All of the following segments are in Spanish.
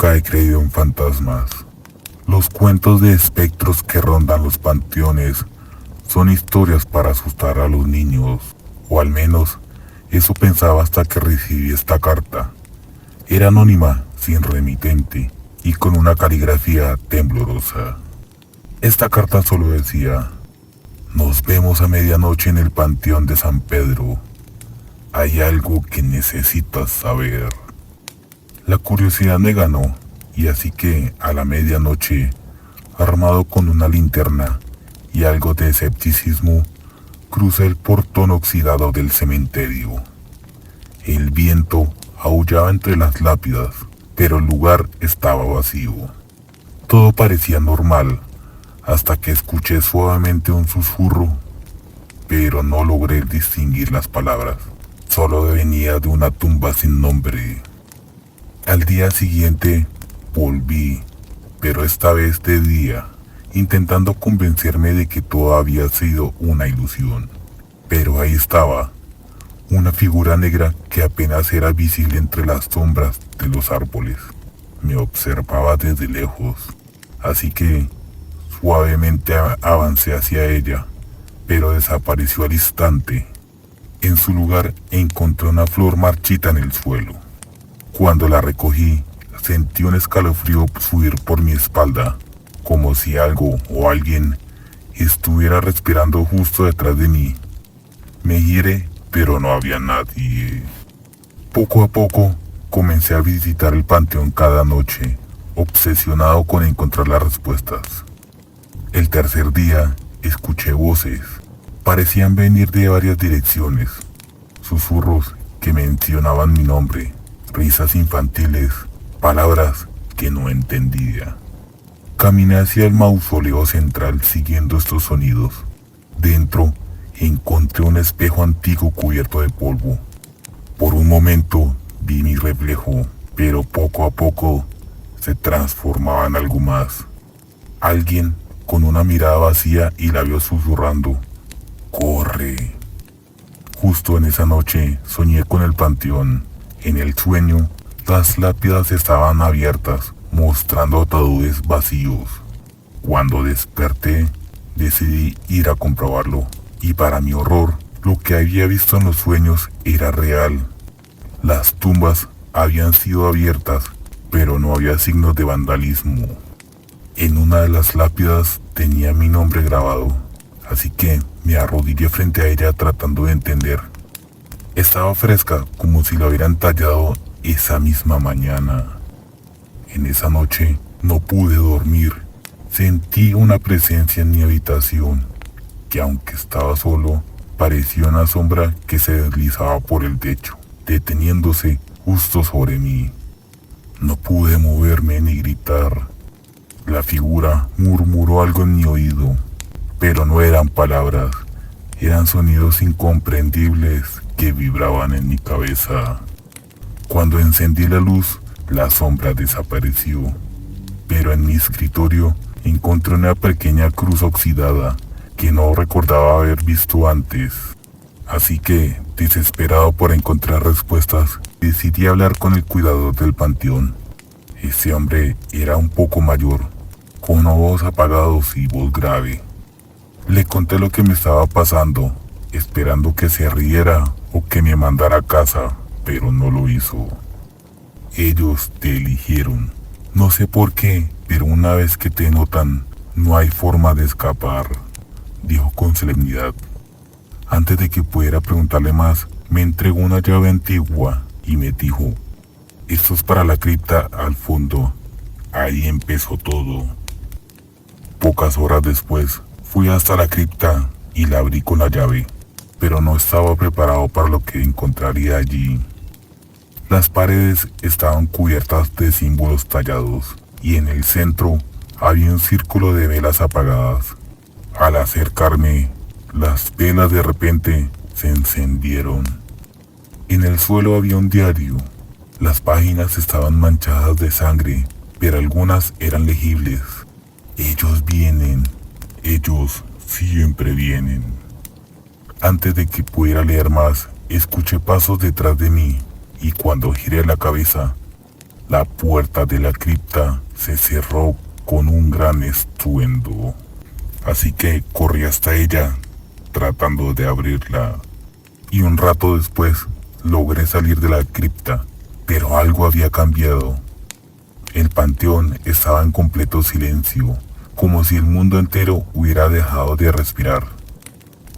Nunca he creído en fantasmas. Los cuentos de espectros que rondan los panteones son historias para asustar a los niños, o al menos eso pensaba hasta que recibí esta carta. Era anónima, sin remitente y con una caligrafía temblorosa. Esta carta solo decía: nos vemos a medianoche en el panteón de San Pedro. Hay algo que necesitas saber. La curiosidad me ganó, y así que a la medianoche, armado con una linterna y algo de escepticismo, crucé el portón oxidado del cementerio. El viento aullaba entre las lápidas, pero el lugar estaba vacío. Todo parecía normal, hasta que escuché suavemente un susurro, pero no logré distinguir las palabras. Solo venía de una tumba sin nombre. Al día siguiente volví, pero esta vez de día, intentando convencerme de que todo había sido una ilusión. Pero ahí estaba, una figura negra que apenas era visible entre las sombras de los árboles. Me observaba desde lejos, así que suavemente avancé hacia ella, pero desapareció al instante. En su lugar encontré una flor marchita en el suelo. Cuando la recogí, sentí un escalofrío subir por mi espalda, como si algo o alguien estuviera respirando justo detrás de mí. Me giré, pero no había nadie. Poco a poco, comencé a visitar el panteón cada noche, obsesionado con encontrar las respuestas. El tercer día, escuché voces. Parecían venir de varias direcciones. Susurros que mencionaban mi nombre, risas infantiles, palabras que no entendía. Caminé hacia el mausoleo central siguiendo estos sonidos. Dentro encontré un espejo antiguo cubierto de polvo. Por un momento vi mi reflejo, pero poco a poco se transformaba en algo más. Alguien con una mirada vacía y labios susurrando: corre. Justo en esa noche soñé con el panteón. En el sueño, las lápidas estaban abiertas, mostrando ataúdes vacíos. Cuando desperté, decidí ir a comprobarlo, y para mi horror, lo que había visto en los sueños era real. Las tumbas habían sido abiertas, pero no había signos de vandalismo. En una de las lápidas tenía mi nombre grabado, así que me arrodillé frente a ella tratando de entender. Estaba fresca, como si la hubieran tallado esa misma mañana. En esa noche no pude dormir. Sentí una presencia en mi habitación, que aunque estaba solo, parecía una sombra que se deslizaba por el techo, deteniéndose justo sobre mí. No pude moverme ni gritar. La figura murmuró algo en mi oído, pero no eran palabras, eran sonidos incomprendibles que vibraban en mi cabeza. Cuando encendí la luz, la sombra desapareció, pero en mi escritorio encontré una pequeña cruz oxidada que no recordaba haber visto antes. Así que, desesperado por encontrar respuestas, decidí hablar con el cuidador del panteón. Ese hombre era un poco mayor, con ojos apagados y voz grave. Le conté lo que me estaba pasando, esperando que se riera o que me mandara a casa, pero no lo hizo. Ellos te eligieron. No sé por qué, pero una vez que te notan, no hay forma de escapar, dijo con solemnidad. Antes de que pudiera preguntarle más, me entregó una llave antigua y me dijo: esto es para la cripta al fondo. Ahí empezó todo. Pocas horas después, fui hasta la cripta y la abrí con la llave, pero no estaba preparado para lo que encontraría allí. Las paredes estaban cubiertas de símbolos tallados, y en el centro había un círculo de velas apagadas. Al acercarme, las velas de repente se encendieron. En el suelo había un diario. Las páginas estaban manchadas de sangre, pero algunas eran legibles. Ellos vienen. Ellos siempre vienen. Antes de que pudiera leer más, escuché pasos detrás de mí, y cuando giré la cabeza, La puerta de la cripta se cerró con un gran estruendo, así que corrí hasta ella, tratando de abrirla. Y un rato después logré salir de la cripta, pero algo había cambiado. El panteón estaba en completo silencio, como si el mundo entero hubiera dejado de respirar.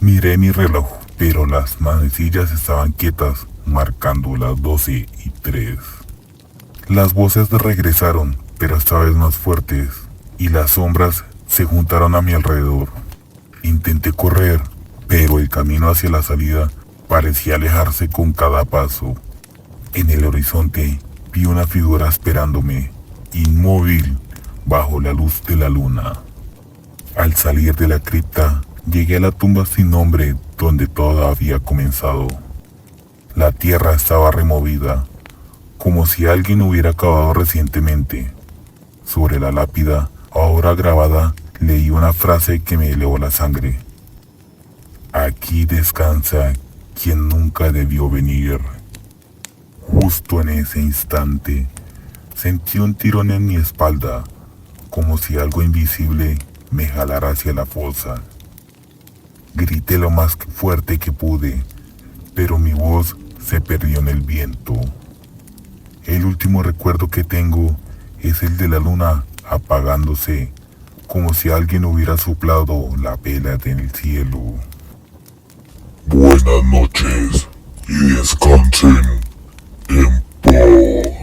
Miré mi reloj, pero las manecillas estaban quietas, marcando las 12:03. Las voces regresaron, pero esta vez más fuertes, y las sombras se juntaron a mi alrededor. Intenté correr, pero el camino hacia la salida parecía alejarse con cada paso. En el horizonte vi una figura esperándome, inmóvil, bajo la luz de la luna. Al salir de la cripta, llegué a la tumba sin nombre donde todo había comenzado. La tierra estaba removida, como si alguien hubiera cavado recientemente. Sobre la lápida, ahora grabada, leí una frase que me heló la sangre. Aquí descansa quien nunca debió venir. Justo en ese instante, sentí un tirón en mi espalda, como si algo invisible me jalara hacia la fosa. Grité lo más fuerte que pude, pero mi voz se perdió en el viento. El último recuerdo que tengo es el de la luna apagándose, como si alguien hubiera soplado la vela en el cielo. Buenas noches y descansen en paz.